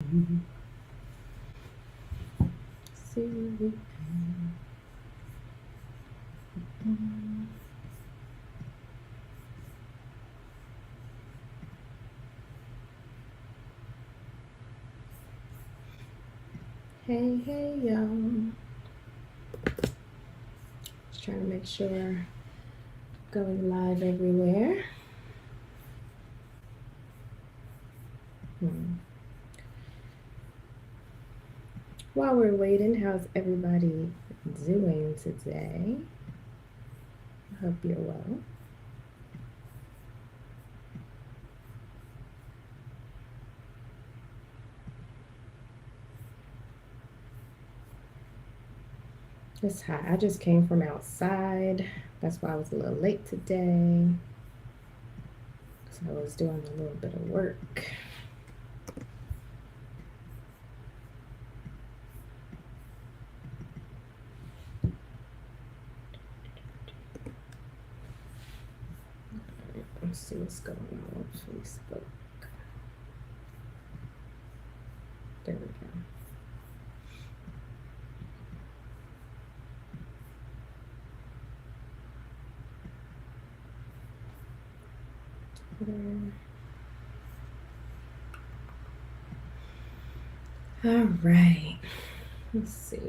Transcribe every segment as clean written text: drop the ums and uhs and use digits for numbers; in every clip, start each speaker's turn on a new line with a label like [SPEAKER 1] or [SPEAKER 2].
[SPEAKER 1] See. Hey, hey, y'all. Just trying to make sure going live everywhere. While we're waiting, how's everybody doing today? I hope you're well. It's hot. I just came from outside. That's why I was a little late today. So I was doing a little bit of work. Let's see what's going on on Facebook. There we go. All right. Let's see.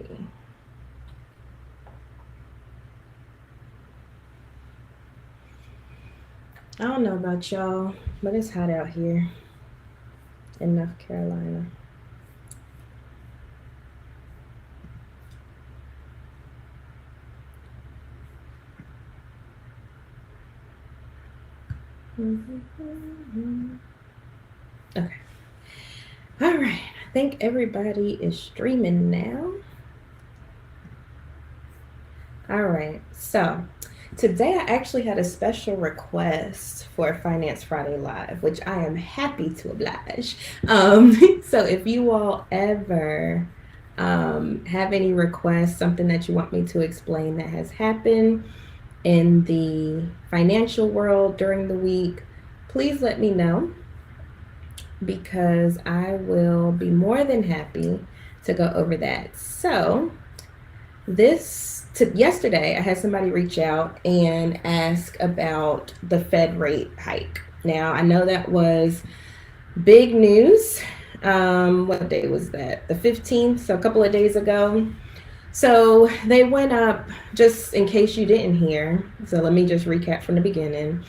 [SPEAKER 1] I don't know about y'all, but it's hot out here in North Carolina. Okay. All right. I think everybody is streaming now. All right. So today I actually had a special request for Finance Friday Live, which I am happy to oblige. So if you all ever have any requests, something that you want me to explain that has happened in the financial world during the week, please let me know, because I will be more than happy to go over that. So yesterday I had somebody reach out and ask about the Fed rate hike. Now I know that was big news. What day was that? The 15th, so a couple of days ago. So they went up, just in case you didn't hear. So let me just recap from the beginning.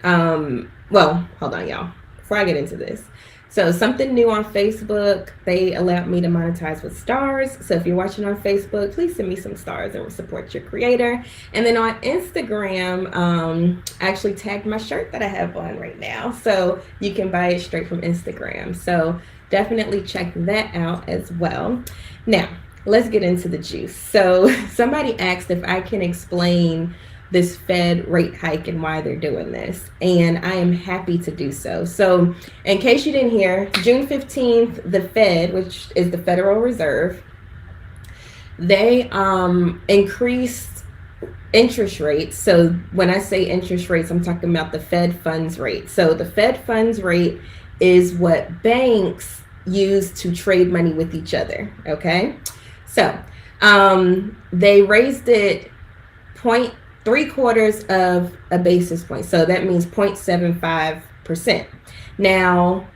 [SPEAKER 1] Well, hold on, y'all, before I get into this. So something new on Facebook, they allowed me to monetize with stars. So if you're watching on Facebook, please send me some stars and support your creator. And then on Instagram, I actually tagged my shirt that I have on right now. So you can buy it straight from Instagram. So definitely check that out as well. Now, let's get into the juice. So somebody asked if I can explain this Fed rate hike and why they're doing this, and I am happy to do so. So in case you didn't hear, June 15th, the Fed, which is the Federal Reserve, they increased interest rates. So when I say interest rates, I'm talking about the Fed funds rate. So the Fed funds rate is what banks use to trade money with each other, okay? So they raised it 0.75 of a basis point. So that means 0.75%. Now,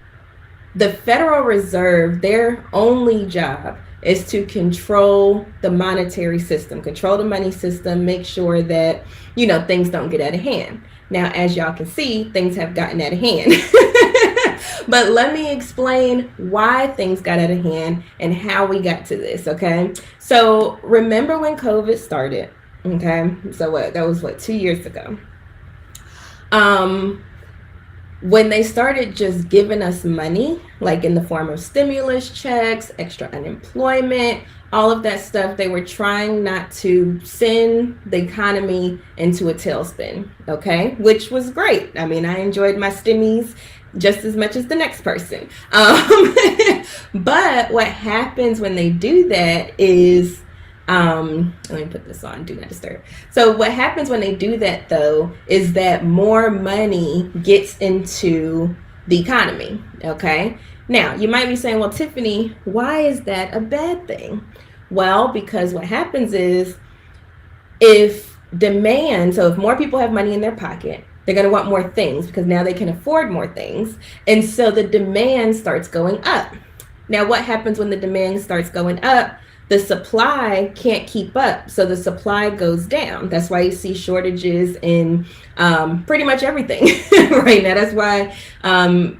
[SPEAKER 1] the Federal Reserve, their only job is to control the monetary system, control the money system, make sure that, things don't get out of hand. Now, as y'all can see, things have gotten out of hand. But let me explain why things got out of hand and how we got to this, okay? So remember when COVID started? Okay, so that was 2 years ago. When they started just giving us money, like in the form of stimulus checks, extra unemployment, all of that stuff, they were trying not to send the economy into a tailspin, okay? Which was great. I mean, I enjoyed my stimmies just as much as the next person. But what happens when they do that is, let me put this on, do not disturb. So what happens when they do that, though, is that more money gets into the economy, okay? Now, you might be saying, well, Tiffany, why is that a bad thing? Well, because what happens is if demand, so if more people have money in their pocket, they're going to want more things because now they can afford more things. And so the demand starts going up. Now, what happens when the demand starts going up? The supply can't keep up. So the supply goes down. That's why you see shortages in pretty much everything right now. That's why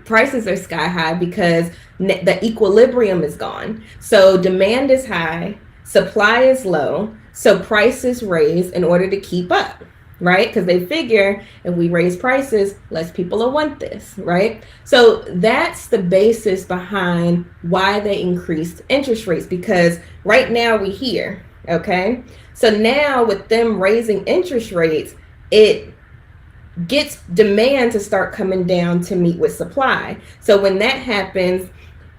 [SPEAKER 1] prices are sky high, because the equilibrium is gone. So demand is high, supply is low. So prices raise in order to keep up, right? Because they figure if we raise prices, less people will want this, right? So that's the basis behind why they increased interest rates, because right now we hear, okay? So now with them raising interest rates, it gets demand to start coming down to meet with supply. So when that happens,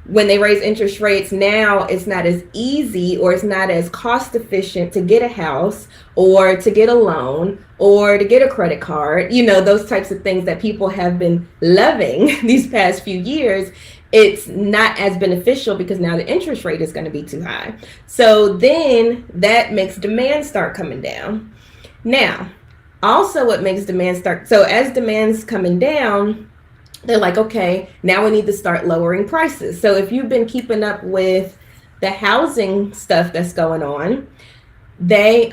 [SPEAKER 1] when they raise interest rates, now it's not as easy or it's not as cost efficient to get a house or to get a loan or to get a credit card, those types of things that people have been loving these past few years. It's not as beneficial because now the interest rate is going to be too high. So then that makes demand start coming down. Now, also what makes demand start, so as demand's coming down, they're like, okay, now we need to start lowering prices. So if you've been keeping up with the housing stuff that's going on, the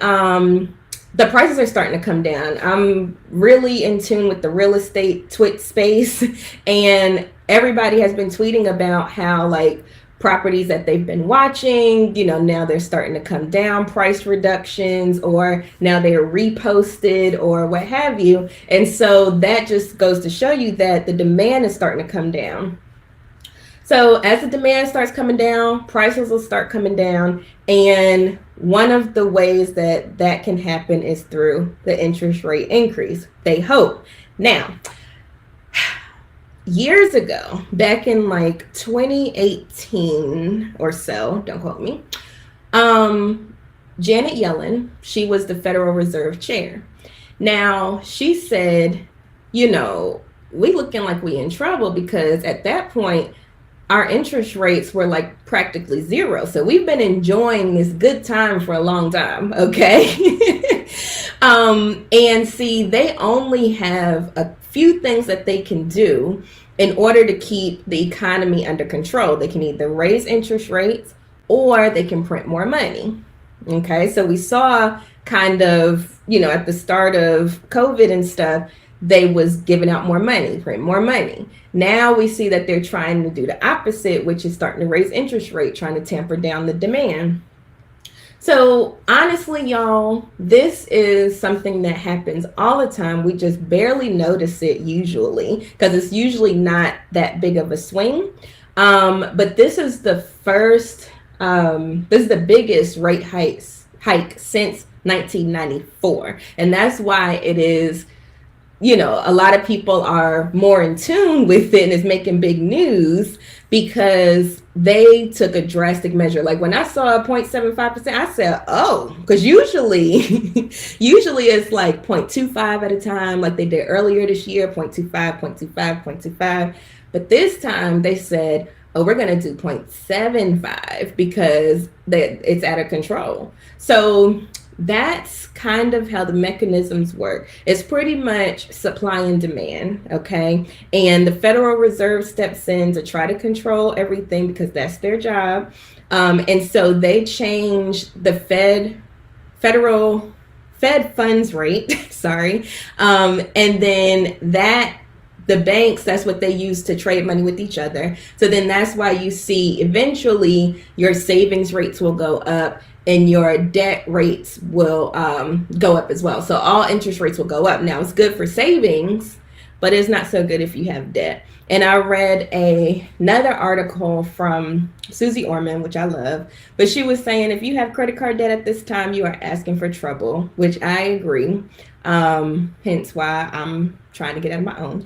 [SPEAKER 1] prices are starting to come down. I'm really in tune with the real estate Twitch space, and everybody has been tweeting about how properties that they've been watching, now they're starting to come down, price reductions, or now they're reposted or what have you. And so that just goes to show you that the demand is starting to come down. So as the demand starts coming down, prices will start coming down. And one of the ways that that can happen is through the interest rate increase, they hope. Now, years ago, back in 2018 or so, don't quote me, Janet Yellen, she was the Federal Reserve chair. Now, she said, we looking like we in trouble, because at that point, our interest rates were practically zero. So we've been enjoying this good time for a long time, okay? And see, they only have a few things that they can do in order to keep the economy under control. They can either raise interest rates or they can print more money. Okay, so we saw kind of, at the start of COVID and stuff, they was giving out more money, print more money. Now we see that they're trying to do the opposite, which is starting to raise interest rate, trying to tamper down the demand. So honestly, y'all, this is something that happens all the time. We just barely notice it usually, because it's usually not that big of a swing. But this is the first, this is the biggest rate hike since 1994. And that's why it is, a lot of people are more in tune with it and is making big news, because they took a drastic measure. Like when I saw 0.75%, I said, oh, because usually it's 0.25 at a time, like they did earlier this year, 0.25, 0.25, 0.25. But this time they said, oh, we're going to do 0.75 because it's out of control. So that's kind of how the mechanisms work. It's pretty much supply and demand, okay? And the Federal Reserve steps in to try to control everything because that's their job. And so they changed the federal Fed funds rate, sorry. And then the banks, that's what they use to trade money with each other. So then that's why you see eventually your savings rates will go up and your debt rates will go up as well. So all interest rates will go up. Now it's good for savings, but it's not so good if you have debt. And I read another article from Susie Orman, which I love, but she was saying if you have credit card debt at this time, you are asking for trouble, which I agree. Hence why I'm trying to get out of my own.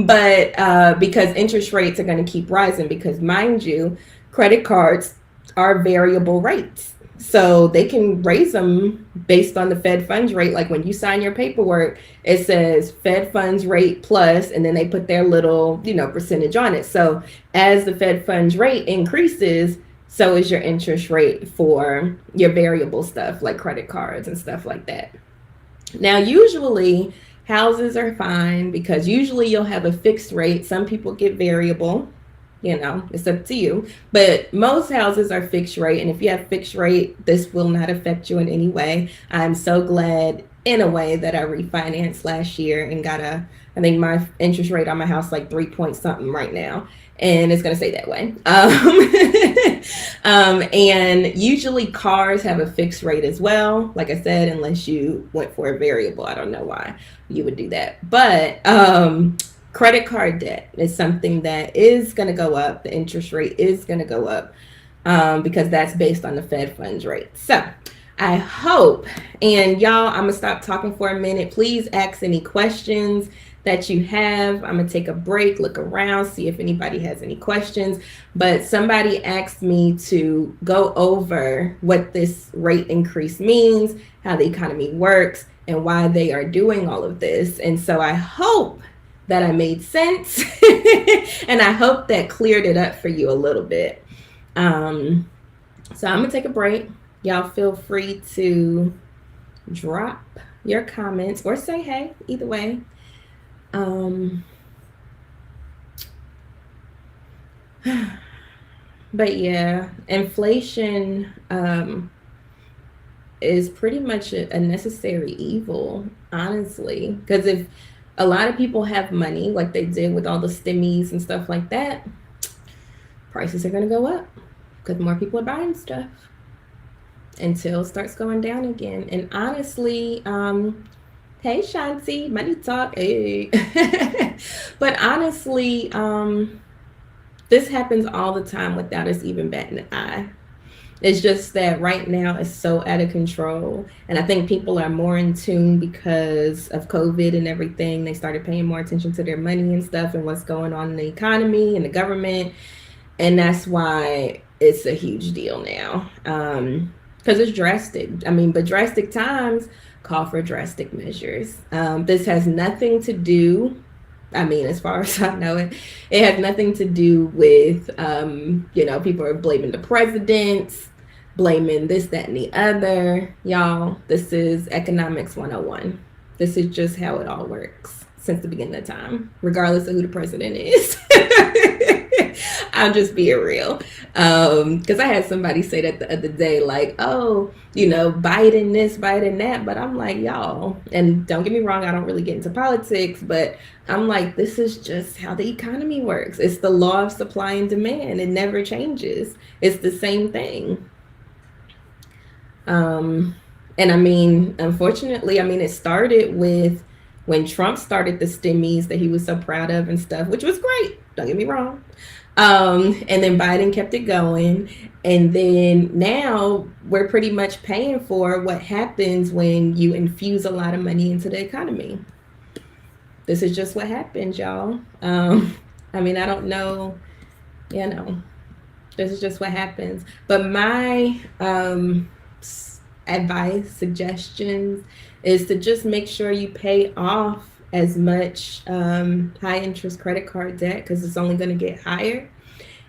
[SPEAKER 1] But because interest rates are going to keep rising, because mind you, credit cards are variable rates. So they can raise them based on the Fed funds rate. Like when you sign your paperwork, it says Fed funds rate plus, and then they put their little, percentage on it. So as the Fed funds rate increases, so is your interest rate for your variable stuff like credit cards and stuff like that. Now, usually houses are fine because usually you'll have a fixed rate. Some people get variable, it's up to you. But most houses are fixed rate. And if you have fixed rate, this will not affect you in any way. I'm so glad in a way that I refinanced last year and I think my interest rate on my house like 3 point something right now. And it's going to stay that way. And usually cars have a fixed rate as well. Like I said, unless you went for a variable, I don't know why you would do that. But credit card debt is something that is going to go up. The interest rate is going to go up because that's based on the Fed funds rate. So I hope, and y'all, I'm going to stop talking for a minute. Please ask any questions that you have. I'm going to take a break, look around, see if anybody has any questions. But somebody asked me to go over what this rate increase means, how the economy works, and why they are doing all of this. And so I hope that I made sense and I hope that cleared it up for you a little bit. So I'm going to take a break. Y'all feel free to drop your comments or say hey, either way. But yeah, inflation is pretty much a necessary evil, honestly, because if a lot of people have money like they did with all the stimmies and stuff like that, prices are going to go up because more people are buying stuff until it starts going down again. And honestly, hey, Shanti, money talk, hey. But honestly, this happens all the time without us even batting an eye. It's just that right now it's so out of control. And I think people are more in tune because of COVID and everything. They started paying more attention to their money and stuff and what's going on in the economy and the government. And that's why it's a huge deal now. Because it's drastic. But drastic times call for drastic measures. This has nothing to do, as far as I know it has nothing to do with, people are blaming the presidents, blaming this, that, and the other. Y'all, this is economics 101. This is just how it all works since the beginning of time, regardless of who the president is. I'm just being real. Because I had somebody say that the other day, like, oh, Biden this, Biden that. But I'm like, y'all, and don't get me wrong, I don't really get into politics, but I'm like, this is just how the economy works. It's the law of supply and demand. It never changes. It's the same thing. And unfortunately, it started with when Trump started the stimmies that he was so proud of and stuff, which was great. Don't get me wrong. And then Biden kept it going. And then now we're pretty much paying for what happens when you infuse a lot of money into the economy. This is just what happens, y'all. I don't know, this is just what happens. But my advice, suggestions is to just make sure you pay off as much high interest credit card debt because it's only going to get higher,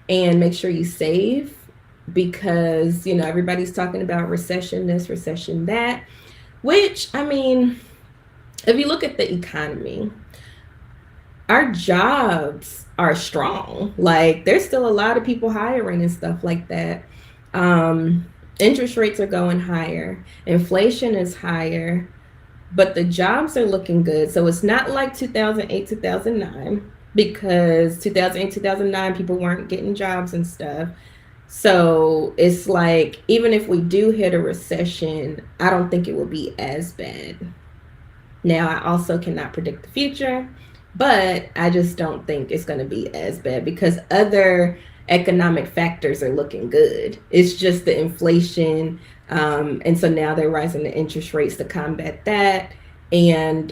[SPEAKER 1] and make sure you save because everybody's talking about recession this, recession that, which if you look at the economy, our jobs are strong. Like there's still a lot of people hiring and stuff like that. Interest rates are going higher, inflation is higher, but the jobs are looking good. So it's not like 2008, 2009, because 2008, 2009, people weren't getting jobs and stuff. So it's like, even if we do hit a recession, I don't think it will be as bad. Now, I also cannot predict the future, but I just don't think it's going to be as bad because other economic factors are looking good. It's just the inflation. And so now they're rising the interest rates to combat that. And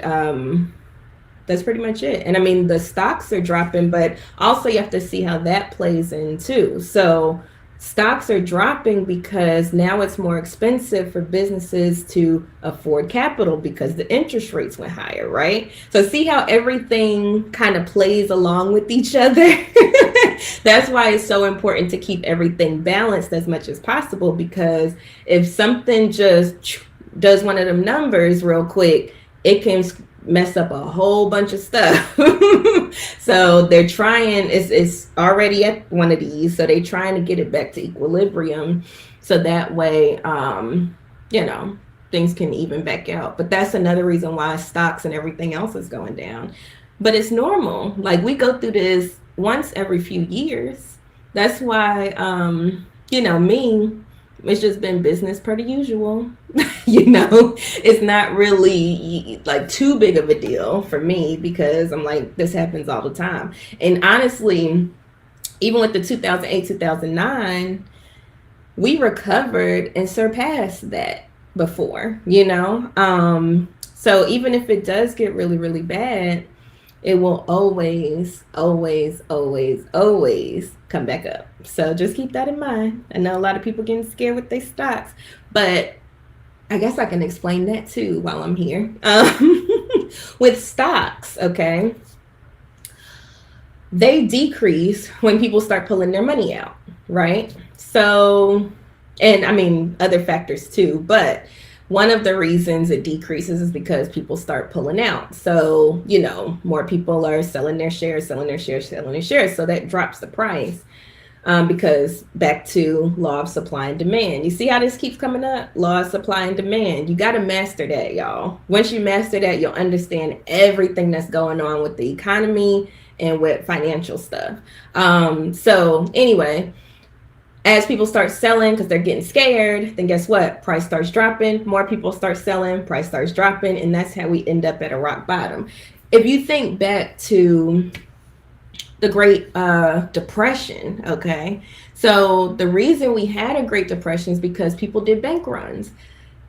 [SPEAKER 1] that's pretty much it. And the stocks are dropping, but also you have to see how that plays in too. So Stocks are dropping because now it's more expensive for businesses to afford capital because the interest rates went higher, right? So see how everything kind of plays along with each other? That's why it's so important to keep everything balanced as much as possible, because if something just does one of them numbers real quick, it can mess up a whole bunch of stuff. So they're trying, it's already at one of these, so they're trying to get it back to equilibrium, so that way things can even back out. But that's another reason why stocks and everything else is going down. But it's normal. Like, we go through this once every few years. That's why me, it's just been business per usual. It's not really like too big of a deal for me, because I'm like, this happens all the time. And honestly, even with the 2008, 2009, we recovered and surpassed that before, so even if it does get really, really bad, it will always, always, always, always come back up. So just keep that in mind. I know a lot of people getting scared with their stocks, but I guess I can explain that too while I'm here. With stocks, okay, they decrease when people start pulling their money out, right? So, and I mean, other factors too, but one of the reasons it decreases is because people start pulling out. So, more people are selling their shares. So that drops the price, because back to law of supply and demand. You see how this keeps coming up? Law of supply and demand. You got to master that, y'all. Once you master that, you'll understand everything that's going on with the economy and with financial stuff. So anyway, as people start selling because they're getting scared, then guess what? Price starts dropping. More people start selling, price starts dropping, and that's how we end up at a rock bottom. If you think back to the Great Depression, okay? So the reason we had a Great Depression is because people did bank runs.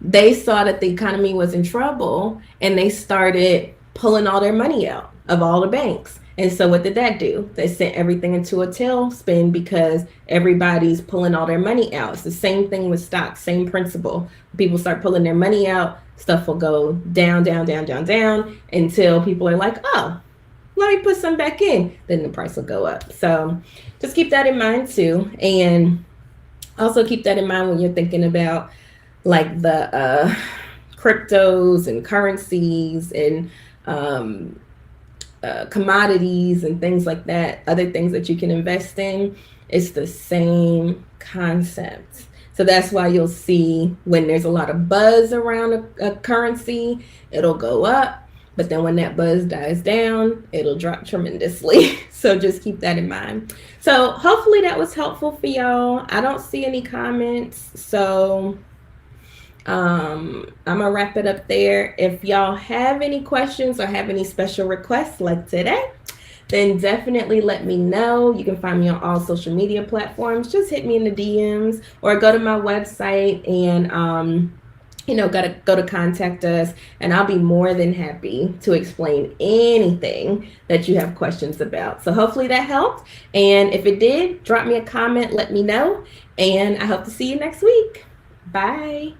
[SPEAKER 1] They saw that the economy was in trouble, and they started pulling all their money out of all the banks. And so what did that do? They sent everything into a tailspin because everybody's pulling all their money out. It's the same thing with stocks, same principle. People start pulling their money out, stuff will go down, down, down, down, down, until people are like, oh, let me put some back in. Then the price will go up. So just keep that in mind too. And also keep that in mind when you're thinking about like the cryptos and currencies and commodities and things like that, other things that you can invest in. It's the same concept. So that's why you'll see when there's a lot of buzz around a currency, it'll go up. But then when that buzz dies down, it'll drop tremendously. So just keep that in mind. So hopefully that was helpful for y'all. I don't see any comments. So I'm gonna wrap it up there. If y'all have any questions or have any special requests like today, then definitely let me know. You can find me on all social media platforms. Just hit me in the DMs or go to my website and go to contact us, and I'll be more than happy to explain anything that you have questions about. So hopefully that helped. And if it did, drop me a comment, let me know, and I hope to see you next week. Bye.